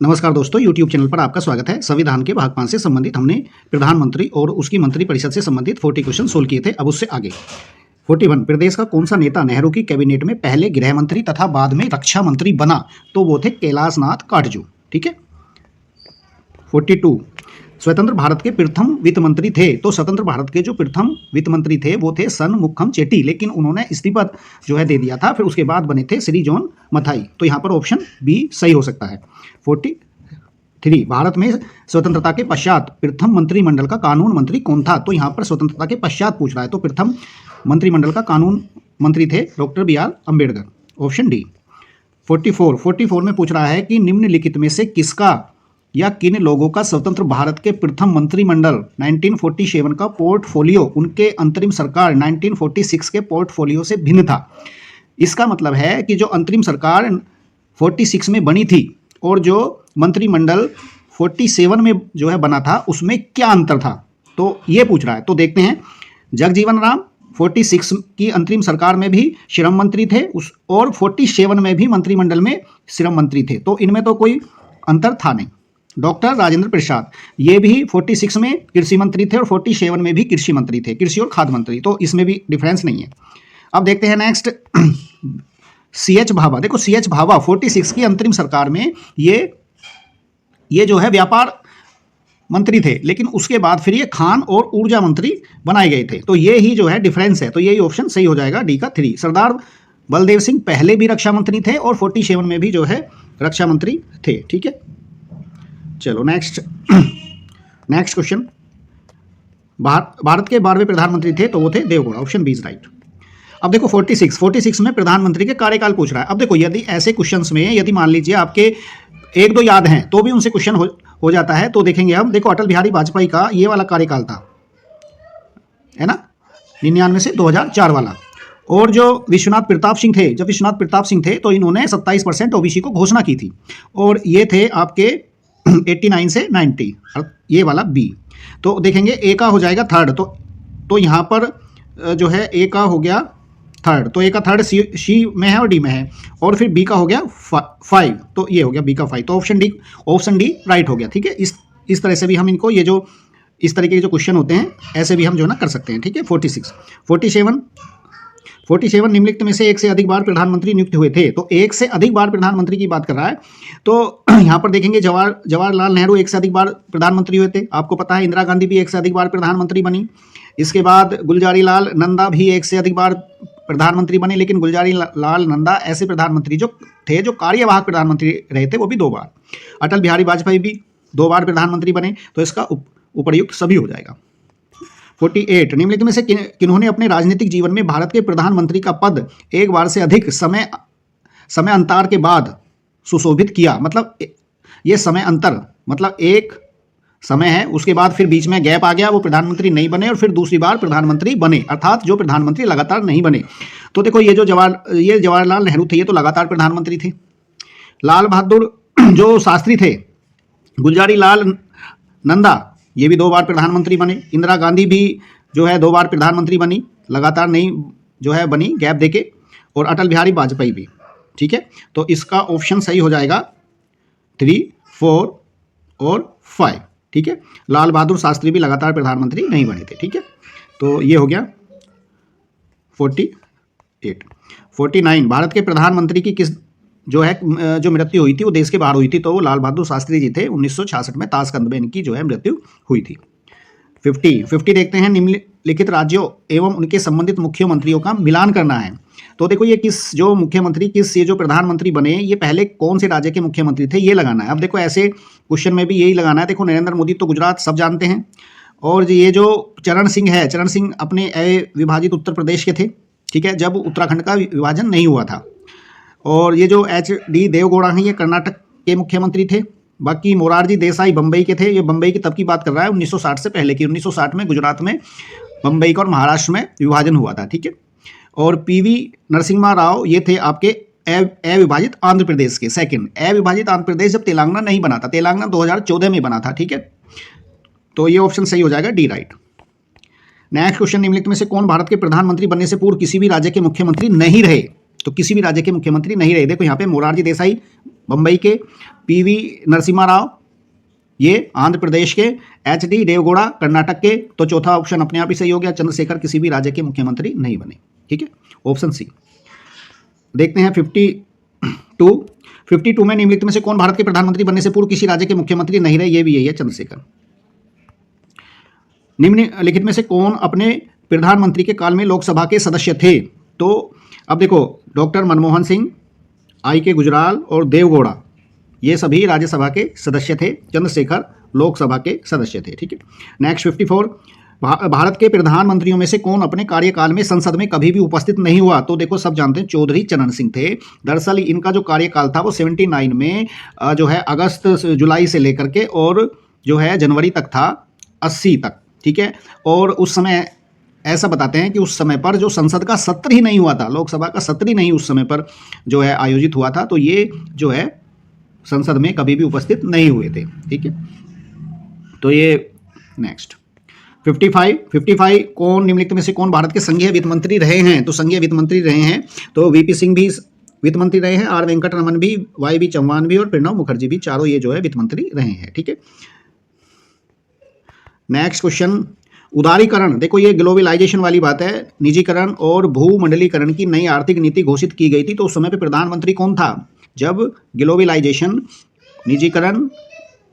नमस्कार दोस्तों, YouTube channel पर आपका स्वागत है। संविधान के भाग 5 से संबंधित हमने प्रधानमंत्री और उसकी मंत्रिपरिषद से संबंधित 40 क्वेश्चन सोल्व किए थे। अब उससे आगे 41, प्रदेश का कौन सा नेता नेहरू की कैबिनेट में पहले गृह मंत्री तथा बाद में रक्षा मंत्री बना? तो वो थे कैलाश नाथ काटजू। ठीक है। 42, स्वतंत्र भारत के प्रथम वित्त मंत्री थे। तो स्वतंत्र भारत के जो प्रथम वित्त मंत्री थे वो थे षणमुखम चेट्टी, लेकिन उन्होंने इस्तीफा जो है दे दिया था। फिर उसके बाद बने थे श्री जॉन मथाई। तो यहाँ पर ऑप्शन बी सही हो सकता है। 43, भारत में स्वतंत्रता के पश्चात प्रथम मंत्रिमंडल का कानून मंत्री कौन था? तो यहाँ पर स्वतंत्रता के पश्चात पूछ रहा है, तो प्रथम मंत्रिमंडल का कानून मंत्री थे doctor BR Ambedkar, option D. 44 में पूछ रहा है कि निम्नलिखित में से किसका या किन लोगों का स्वतंत्र भारत के प्रथम मंत्रिमंडल 1947 का पोर्टफोलियो उनके अंतरिम सरकार 1946 के पोर्टफोलियो से भिन्न था। इसका मतलब है कि जो अंतरिम सरकार 46 में बनी थी और जो मंत्रिमंडल 47 में जो है बना था उसमें क्या अंतर था, तो ये पूछ रहा है। तो देखते हैं, जगजीवन राम 46 की अंतरिम सरकार में भी श्रम मंत्री थे उस, और 47 में भी मंत्रिमंडल में श्रम मंत्री थे, तो इनमें तो कोई अंतर था नहीं। डॉक्टर राजेंद्र प्रसाद ये भी 46 में कृषि मंत्री थे और 47 में भी कृषि मंत्री थे, कृषि और खाद्य मंत्री, तो इसमें भी डिफरेंस नहीं है। अब देखते हैं नेक्स्ट, CH भाभा। देखो CH भाभा 46 की अंतरिम सरकार में ये जो है व्यापार मंत्री थे, लेकिन उसके बाद फिर ये खान और ऊर्जा मंत्री बनाए गए थे, तो ये ही जो है डिफरेंस है। तो यही ऑप्शन सही हो जाएगा, डी का 3। सरदार बलदेव सिंह पहले भी रक्षा मंत्री थे और 47 में भी जो है रक्षा मंत्री थे। ठीक है, चलो नेक्स्ट क्वेश्चन। भारत के 12वें प्रधानमंत्री थे, तो वो थे Deve Gowda, option B is right. अब देखो 46 में प्रधानमंत्री के कार्यकाल पूछ रहा है। अब देखो, यदि ऐसे क्वेश्चंस में यदि मान लीजिए आपके एक दो याद हैं तो भी उनसे क्वेश्चन हो जाता है। तो देखेंगे हम, देखो अटल बिहारी वाजपेयी का ये वाला कार्यकाल था, है ना, 99 से 2004 वाला। और जो विश्वनाथ प्रताप सिंह थे, जब विश्वनाथ प्रताप सिंह थे तो इन्होंने 27% OBC को घोषणा की थी, और ये थे आपके 89 से 90, ये वाला बी। तो देखेंगे ए का हो जाएगा थर्ड, तो यहाँ पर जो है ए का हो गया थर्ड, तो ए का थर्ड सी में है और डी में है, और फिर बी का हो गया 5, तो ये हो गया बी का 5, तो ऑप्शन डी राइट हो गया। ठीक है, इस तरह से भी हम इनको, ये जो इस तरीके के जो क्वेश्चन होते हैं ऐसे भी हम जो है ना कर सकते हैं। ठीक है, 47 निम्नलिखित में से एक से अधिक बार प्रधानमंत्री नियुक्त हुए थे। तो एक से अधिक बार प्रधानमंत्री की बात कर रहा है, तो यहाँ पर देखेंगे जवाहरलाल नेहरू एक से अधिक बार प्रधानमंत्री हुए थे, आपको पता है। इंदिरा गांधी भी एक से अधिक बार प्रधानमंत्री बनी। इसके बाद गुलजारी लाल नंदा भी एक से अधिक बार प्रधानमंत्री बने, लेकिन गुलजारी लाल नंदा ऐसे प्रधानमंत्री जो थे जो कार्यवाहक प्रधानमंत्री रहे थे, वो भी 2 बार। अटल बिहारी वाजपेयी भी 2 बार प्रधानमंत्री बने, तो इसका उपर्युक्त सभी हो जाएगा। 48, निम्नलिखित में से किन्होंने अपने राजनीतिक जीवन में भारत के प्रधानमंत्री का पद एक बार से अधिक समय अंतर के बाद सुशोभित किया? मतलब ये समय अंतर, मतलब एक समय है, उसके बाद फिर बीच में गैप आ गया, वो प्रधानमंत्री नहीं बने, और फिर दूसरी बार प्रधानमंत्री बने, अर्थात जो प्रधानमंत्री लगातार नहीं बने। तो देखो, ये जवाहरलाल नेहरू थे, ये तो लगातार प्रधानमंत्री थे। लाल बहादुर जो शास्त्री थे, गुलजारी लाल नंदा, ये भी 2 बार प्रधानमंत्री बने। इंदिरा गांधी भी जो है 2 बार प्रधानमंत्री बनी, लगातार नहीं जो है बनी, गैप देके। और अटल बिहारी वाजपेयी भी। ठीक है, तो इसका ऑप्शन सही हो जाएगा 3, 4 और 5। ठीक है, लाल बहादुर शास्त्री भी लगातार प्रधानमंत्री नहीं बने थे। ठीक है, तो ये हो गया 48। 49, भारत के प्रधानमंत्री की किस जो मृत्यु हुई थी वो देश के बाहर हुई थी, तो वो लाल बहादुर शास्त्री जी थे। 1966 में ताशकंद में इनकी जो है मृत्यु हुई थी। 50 देखते हैं, निम्नलिखित राज्यों एवं उनके संबंधित मुख्यमंत्रियों का मिलान करना है। तो देखो, ये जो प्रधानमंत्री बने, ये पहले कौन से राज्य के मुख्यमंत्री थे, ये लगाना है। अब देखो, ऐसे क्वेश्चन में भी यही लगाना है। देखो, नरेंद्र मोदी तो गुजरात सब जानते हैं, और ये जो चरण सिंह अपने अविभाजित उत्तर प्रदेश के थे। ठीक है, जब उत्तराखंड का विभाजन नहीं हुआ था। और ये जो HD देवगौड़ा हैं, ये कर्नाटक के मुख्यमंत्री थे। बाकी मोरारजी देसाई बम्बई के थे, ये बम्बई की तब की बात कर रहा है, 1960 से पहले की। 1960 में गुजरात में बम्बई का और महाराष्ट्र में विभाजन हुआ था। ठीक है, और PV नरसिम्हा राव ये थे आपके अविभाजित आंध्र प्रदेश के सेकंड। अविभाजित आंध्र प्रदेश जब तेलंगाना नहीं बना था, तेलंगाना 2014 में बना था। ठीक है, तो ये ऑप्शन सही हो जाएगा, डी राइट। नेक्स्ट क्वेश्चन, निम्नलिखित में से कौन भारत के प्रधानमंत्री बनने से पूर्व किसी भी राज्य के मुख्यमंत्री नहीं रहे? तो किसी भी राज्य के मुख्यमंत्री नहीं रहे। देखो यहाँ पे मोरारजी देसाई बम्बई के पीवी नरसिम्हा राव, ये आंध्र प्रदेश के एचडी देवगौड़ा, कर्नाटक के, तो चौथा ऑप्शन अपने आप ही सही हो गया, चंद्रशेखर किसी भी राज्य के मुख्यमंत्री नहीं बने। ठीक है, ऑप्शन सी। देखते हैं 52 में निम्नलिखित में से कौन भारत के प्रधानमंत्री बनने से पूर्व किसी राज्य के मुख्यमंत्री नहीं रहे, ये भी यही है, चंद्रशेखर। निम्नलिखित में से कौन अपने प्रधानमंत्री के काल में लोकसभा के सदस्य थे, तो अब देखो डॉक्टर मनमोहन सिंह, आई के गुजराल और देवगौड़ा, ये सभी राज्यसभा के सदस्य थे, चंद्रशेखर लोकसभा के सदस्य थे। ठीक है, नेक्स्ट 54, भारत के प्रधानमंत्रियों में से कौन अपने कार्यकाल में संसद में कभी भी उपस्थित नहीं हुआ, तो देखो सब जानते हैं चौधरी चरण सिंह थे। दरअसल इनका जो कार्यकाल था वो 79 में जो है अगस्त जुलाई से लेकर के और जो है जनवरी तक था, 80 तक। ठीक है, और उस समय ऐसा बताते हैं कि उस समय पर जो संसद का सत्र ही नहीं हुआ था, लोकसभा का सत्र ही नहीं उस समय पर जो है आयोजित हुआ था, तो ये जो है संसद में कभी भी उपस्थित नहीं हुए थे। ठीक है, तो ये नेक्स्ट 55 कौन निम्नलिखित में से कौन भारत के संघीय वित्त मंत्री रहे हैं, तो संघीय वित्त मंत्री रहे हैं तो वीपी सिंह भी वित्त मंत्री रहे हैं, आर वेंकटरमन भी, वाई बी चौहान भी और प्रणब मुखर्जी भी, चारों ये जो है वित्त मंत्री रहे हैं। ठीक है, नेक्स्ट क्वेश्चन, उदारीकरण, देखो ये ग्लोबलाइजेशन वाली बात है, निजीकरण और भूमंडलीकरण की नई आर्थिक नीति घोषित की गई थी, तो उस समय पे प्रधानमंत्री कौन था जब ग्लोबलाइजेशन, निजीकरण,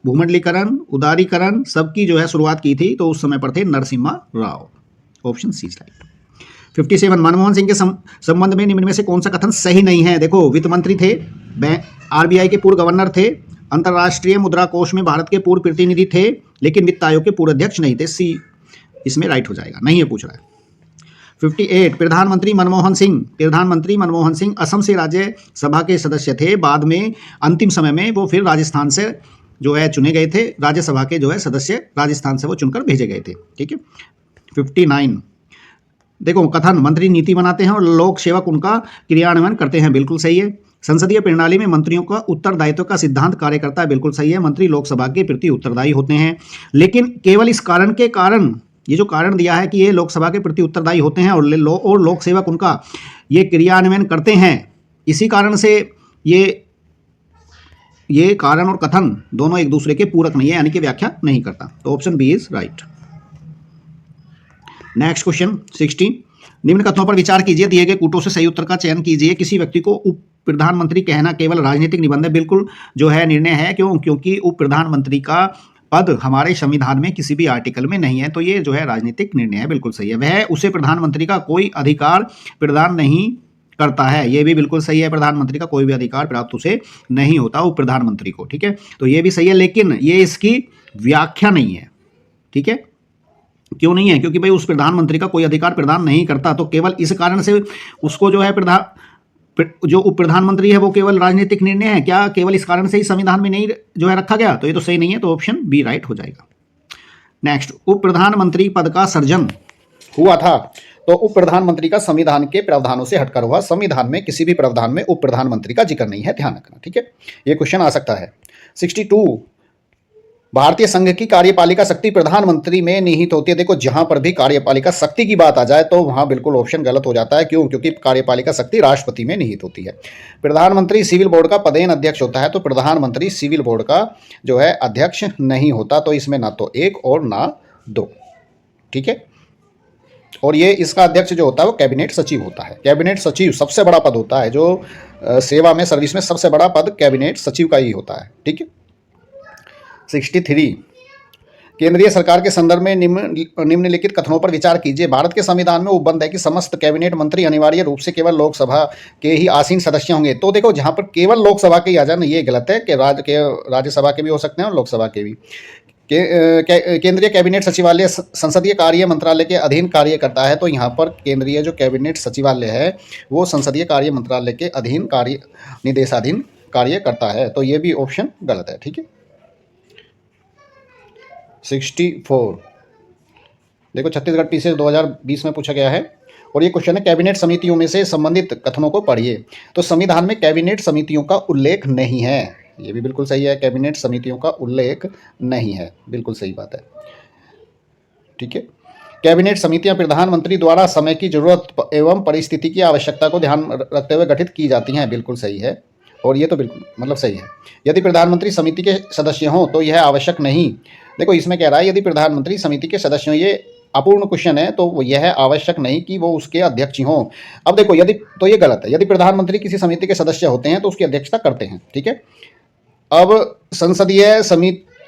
भूमंडलीकरण, उदारीकरण सबकी जो है शुरुआत की थी, तो उस समय पर थे Narasimha Rao, option C right. 57 Manmohan Singh के संबंध में निम्न में से कौन सा कथन सही नहीं है, देखो वित्त मंत्री थे, आरबीआई के पूर्व गवर्नर थे, अंतर्राष्ट्रीय मुद्रा कोष में भारत के पूर्व प्रतिनिधि थे, लेकिन वित्त आयोग के पूर्व अध्यक्ष नहीं थे, सी इसमें राइट हो जाएगा, नहीं है पूछ रहा है। 58 प्रधानमंत्री मनमोहन सिंह असम से राज्यसभा के सदस्य थे, बाद में अंतिम समय में वो फिर राजस्थान से जो है चुने गए थे, राज्यसभा के जो है सदस्य राजस्थान से वो चुनकर भेजे गए थे। ठीक है, 59 देखो कथन, मंत्री नीति बनाते हैं और लोक सेवक उनका क्रियान्वयन करते हैं, बिल्कुल सही है। संसदीय प्रणाली में मंत्रियों का उत्तरदायित्व का सिद्धांत कार्य करता है, बिल्कुल सही है, मंत्री लोकसभा के प्रति उत्तरदायी होते हैं, लेकिन केवल इस कारण के कारण, ये जो कारण दिया है कि ये लोकसभा के प्रति उत्तरदायी होते हैं और लोक सेवक उनका ये क्रियान्वयन करते हैं, इसी कारण से ये कारण और कथन दोनों एक दूसरे के पूरक नहीं है, यानी कि व्याख्या नहीं करता, तो option B is right. Next question 60, निम्न कथनों पर विचार कीजिए, दिए गए कूटों से सही उत्तर का चयन कीजिए। किसी व्यक्ति को उप प्रधानमंत्री कहना केवल राजनीतिक निबंध है, बिल्कुल जो है निर्णय है, क्योंकि उप प्रधानमंत्री का पद हमारे संविधान में किसी भी आर्टिकल में नहीं है, तो ये जो है राजनीतिक निर्णय है, बिल्कुल सही है। वह उसे प्रधानमंत्री का कोई अधिकार प्रदान नहीं करता है, ये भी बिल्कुल सही है, प्रधानमंत्री का कोई भी अधिकार प्राप्त उसे नहीं होता उप प्रधानमंत्री को। ठीक है, तो ये भी सही है, लेकिन ये इसकी व्याख्या नहीं है। ठीक है, क्यों नहीं है, क्योंकि भाई उस प्रधानमंत्री का कोई अधिकार प्रदान नहीं करता, तो केवल इस कारण से उसको जो है जो उप प्रधानमंत्री है वो केवल राजनीतिक निर्णय है क्या, केवल इस कारण से ही संविधान में नहीं जो है रखा गया, तो ये तो सही नहीं है, तो ऑप्शन बी राइट हो जाएगा। नेक्स्ट, उप प्रधानमंत्री पद का सर्जन हुआ था, तो उप प्रधानमंत्री का संविधान के प्रावधानों से हटकर हुआ, संविधान में किसी भी प्रावधान में उप प्रधानमंत्री का जिक्र नहीं है, ध्यान रखना। ठीक है, ये क्वेश्चन आ सकता है। 62 भारतीय संघ की कार्यपालिका शक्ति प्रधानमंत्री में निहित होती है, देखो जहां पर भी कार्यपालिका शक्ति की बात आ जाए तो वहां बिल्कुल ऑप्शन गलत हो जाता है, क्यों, क्योंकि कार्यपालिका शक्ति राष्ट्रपति में निहित होती है। प्रधानमंत्री सिविल बोर्ड का पदेन अध्यक्ष होता है, तो प्रधानमंत्री सिविल बोर्ड का जो है अध्यक्ष नहीं होता, तो इसमें ना तो 1 और ना 2। ठीक है, और ये इसका अध्यक्ष जो होता है वो कैबिनेट सचिव होता है, कैबिनेट सचिव सबसे बड़ा पद होता है, जो सेवा में सर्विस में सबसे बड़ा पद कैबिनेट सचिव का ही होता है। ठीक है, 63 केंद्रीय सरकार के संदर्भ में निम्नलिखित कथनों पर विचार कीजिए। भारत के संविधान में उपबंध है कि समस्त कैबिनेट मंत्री अनिवार्य रूप से केवल लोकसभा के ही आसीन सदस्य होंगे, तो देखो जहां पर केवल लोकसभा के ही आ जाना ये गलत है, कि राज्यसभा के भी हो सकते हैं और लोकसभा के भी। केंद्रीय कैबिनेट सचिवालय संसदीय कार्य मंत्रालय के अधीन कार्य करता है, तो यहाँ पर केंद्रीय जो कैबिनेट सचिवालय है वो संसदीय कार्य मंत्रालय के अधीन निदेशाधीन कार्य करता है, तो ये भी ऑप्शन गलत है। ठीक है, 64 देखो छत्तीसगढ़ पीसीएस 2020 में पूछा गया है, और ये क्वेश्चन है कैबिनेट समितियों में से संबंधित कथनों को पढ़िए। तो संविधान में कैबिनेट समितियों का उल्लेख नहीं है, ये भी बिल्कुल सही है, कैबिनेट समितियों का उल्लेख नहीं है, बिल्कुल सही बात है। ठीक है, कैबिनेट समितियां प्रधानमंत्री द्वारा समय की जरूरत एवं परिस्थिति की आवश्यकता को ध्यान रखते हुए गठित की जाती हैं, बिल्कुल सही है। और ये तो बिल्कुल मतलब सही है। यदि प्रधानमंत्री समिति के सदस्य हों तो यह आवश्यक नहीं। देखो इसमें कह रहा है यदि प्रधानमंत्री समिति के सदस्य हों, ये अपूर्ण क्वेश्चन है, तो यह आवश्यक नहीं कि वो उसके अध्यक्ष ही हों। अब देखो यदि, तो ये गलत है। यदि प्रधानमंत्री किसी समिति के सदस्य होते हैं तो उसकी अध्यक्षता करते हैं, ठीक है। अब संसदीय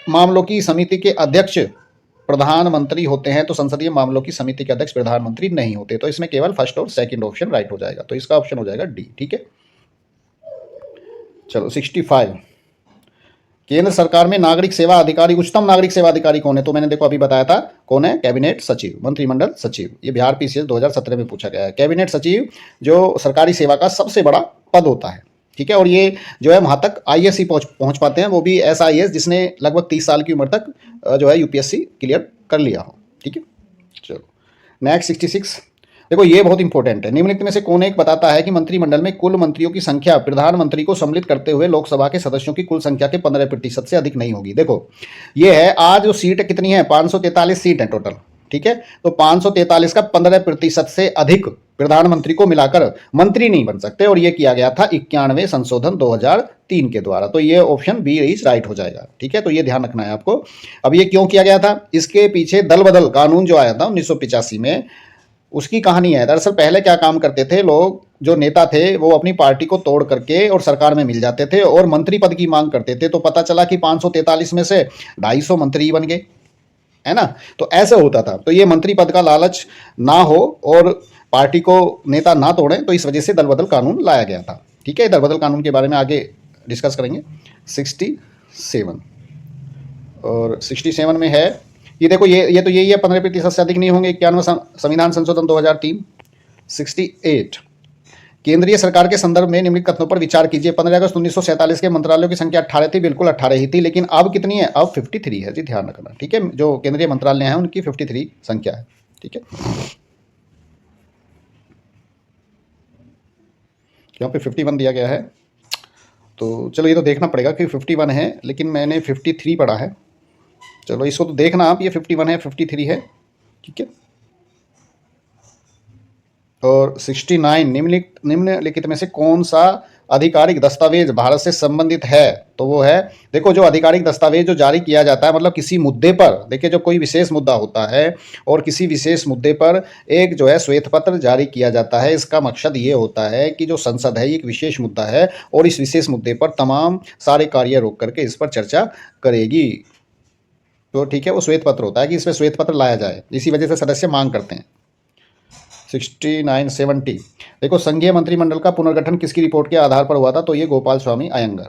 मामलों की समिति के अध्यक्ष प्रधानमंत्री होते हैं, तो संसदीय मामलों की समिति के अध्यक्ष प्रधानमंत्री नहीं होते। तो इसमें केवल फर्स्ट और सेकंड ऑप्शन राइट हो जाएगा, तो इसका ऑप्शन हो जाएगा डी, ठीक है। चलो 65, केंद्र सरकार में नागरिक सेवा अधिकारी, उच्चतम नागरिक सेवा अधिकारी कौन है? तो मैंने देखो अभी बताया था कौन है, कैबिनेट सचिव, मंत्रिमंडल सचिव। ये बिहार पीसीएस 2017 में पूछा गया है। कैबिनेट सचिव जो सरकारी सेवा का सबसे बड़ा पद होता है, ठीक है। और ये जो है वहाँ तक आईएएस ही पहुँच पाते हैं, वो भी ऐसा आईएएस जिसने लगभग 30 साल की उम्र तक जो है यूपीएससी क्लियर कर लिया हो, ठीक है। चलो नेक्स्ट 66, देखो ये बहुत इंपॉर्टेंट है। निम्नलिखित में से कौन एक बताता है कि मंत्रिमंडल में कुल मंत्रियों की संख्या प्रधानमंत्री को सम्मिलित करते हुए लोकसभा के सदस्यों की कुल संख्या के 15% से अधिक नहीं होगी। देखो ये है, आज जो सीट कितनी है, 543 सीट है टोटल, ठीक है। तो 543 का 15% से अधिक प्रधानमंत्री को मिलाकर मंत्री नहीं बन सकते, और ये किया गया था 91वें संशोधन 2003 के द्वारा। तो ये ऑप्शन बी इज राइट हो जाएगा, ठीक है। तो ये ध्यान रखना है आपको। अब ये क्यों किया गया था, इसके पीछे दल बदल कानून जो आया था 1985 में, उसकी कहानी है। दरअसल पहले क्या काम करते थे लोग, जो नेता थे वो अपनी पार्टी को तोड़ करके और सरकार में मिल जाते थे और मंत्री पद की मांग करते थे। तो पता चला कि 543 में से 250 मंत्री बन गए, है ना। तो ऐसे होता था। तो ये मंत्री पद का लालच ना हो और पार्टी को नेता ना तोड़ें, तो इस वजह से दल बदल कानून लाया गया था, ठीक है। दल बदल कानून के बारे में आगे डिस्कस करेंगे। 67 और 67 में है, ये देखो ये तो यही है, 15% से अधिक नहीं होंगे 91 संविधान संशोधन 2003। 68, केंद्रीय सरकार के संदर्भ में निम्नलिखित कथनों पर विचार कीजिए। 15 अगस्त 1947 के मंत्रालयों की संख्या 18 थी, बिल्कुल 18 ही थी, लेकिन अब कितनी है, अब 53 है जी, ध्यान रखना, ठीक है। जो केंद्रीय मंत्रालय हैं उनकी 53 संख्या है, ठीक है। यहाँ पे 51 दिया गया है, तो चलो ये तो देखना पड़ेगा कि 51 है, लेकिन मैंने 53 पढ़ा है। चलो इसको तो देखना आप, ये 51 है 53 है, ठीक है। और 69, निम्नलिखित में से कौन सा आधिकारिक दस्तावेज भारत से संबंधित है? तो वो है, देखो जो आधिकारिक दस्तावेज जो जारी किया जाता है, मतलब किसी मुद्दे पर, देखिए जो कोई विशेष मुद्दा होता है और किसी विशेष मुद्दे पर एक जो है श्वेत पत्र जारी किया जाता है, इसका मकसद ये होता है कि जो संसद है, एक विशेष मुद्दा है और इस विशेष मुद्दे पर तमाम सारे कार्य रोक करके इस पर चर्चा करेगी। तो ठीक है, वो श्वेत पत्र होता है कि इसमें श्वेत पत्र लाया जाए, इसी वजह से सदस्य मांग करते हैं। 69, 70, देखो संघीय मंत्रिमंडल का पुनर्गठन किसकी रिपोर्ट के आधार पर हुआ था? तो ये गोपाल स्वामी अयंगर।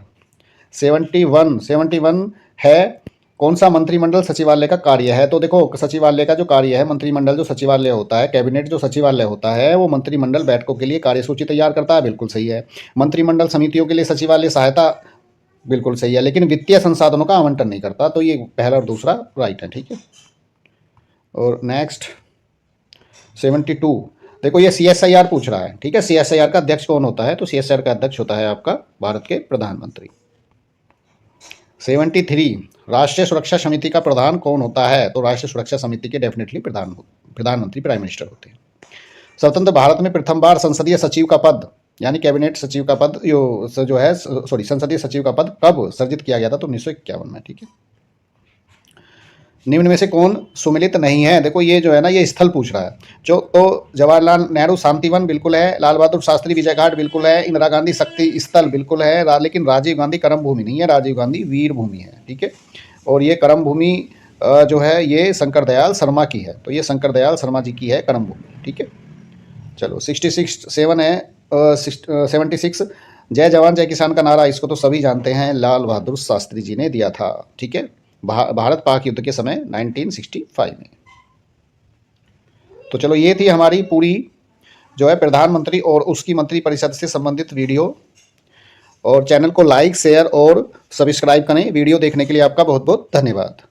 71 है, कौन सा मंत्रिमंडल सचिवालय का कार्य है? तो देखो सचिवालय का जो कार्य है, मंत्रिमंडल जो सचिवालय होता है, कैबिनेट जो सचिवालय होता है, वो मंत्रिमंडल बैठकों के लिए कार्यसूची तैयार करता है, बिल्कुल सही है। मंत्रिमंडल समितियों के लिए सचिवालय सहायता, बिल्कुल सही है, लेकिन वित्तीय संसाधनों का आवंटन नहीं करता। तो ये पहला और दूसरा राइट है, ठीक है। और नेक्स्ट 72, देखो ये CSIR पूछ रहा है, ठीक है। CSIR का अध्यक्ष कौन होता है? तो CSIR का अध्यक्ष होता है आपका भारत के प्रधानमंत्री। 73, राष्ट्रीय सुरक्षा समिति का प्रधान कौन होता है? तो राष्ट्रीय सुरक्षा समिति के डेफिनेटली प्रधानमंत्री, प्राइम मिनिस्टर होते हैं। स्वतंत्र भारत में प्रथम बार संसदीय सचिव का पद, यानी कैबिनेट सचिव का पद जो है, सॉरी, संसदीय सचिव का पद कब सर्जित किया गया था? तो 1951 में, ठीक है। निम्न में से कौन सुमिलित नहीं है? देखो ये जो है ना, ये स्थल पूछ रहा है। जो तो जवाहरलाल नेहरू शांतिवन बिल्कुल है, लाल बहादुर शास्त्री विजय घाट बिल्कुल है, इंदिरा गांधी शक्ति स्थल बिल्कुल है, लेकिन राजीव गांधी कर्म भूमि नहीं है, राजीव गांधी वीर भूमि है, ठीक है। और ये कर्म भूमि जो है ये शंकर दयाल शर्मा की है, तो ये शंकर दयाल शर्मा जी की है कर्म भूमि, ठीक है। चलो 67 है, 76, जय जवान जय किसान का नारा, इसको तो सभी जानते हैं, लाल बहादुर शास्त्री जी ने दिया था, ठीक है, भारत पाक युद्ध के समय 1965 में। तो चलो ये थी हमारी पूरी जो है प्रधानमंत्री और उसकी मंत्रिपरिषद से संबंधित वीडियो। और चैनल को लाइक, शेयर और सब्सक्राइब करें। वीडियो देखने के लिए आपका बहुत बहुत धन्यवाद।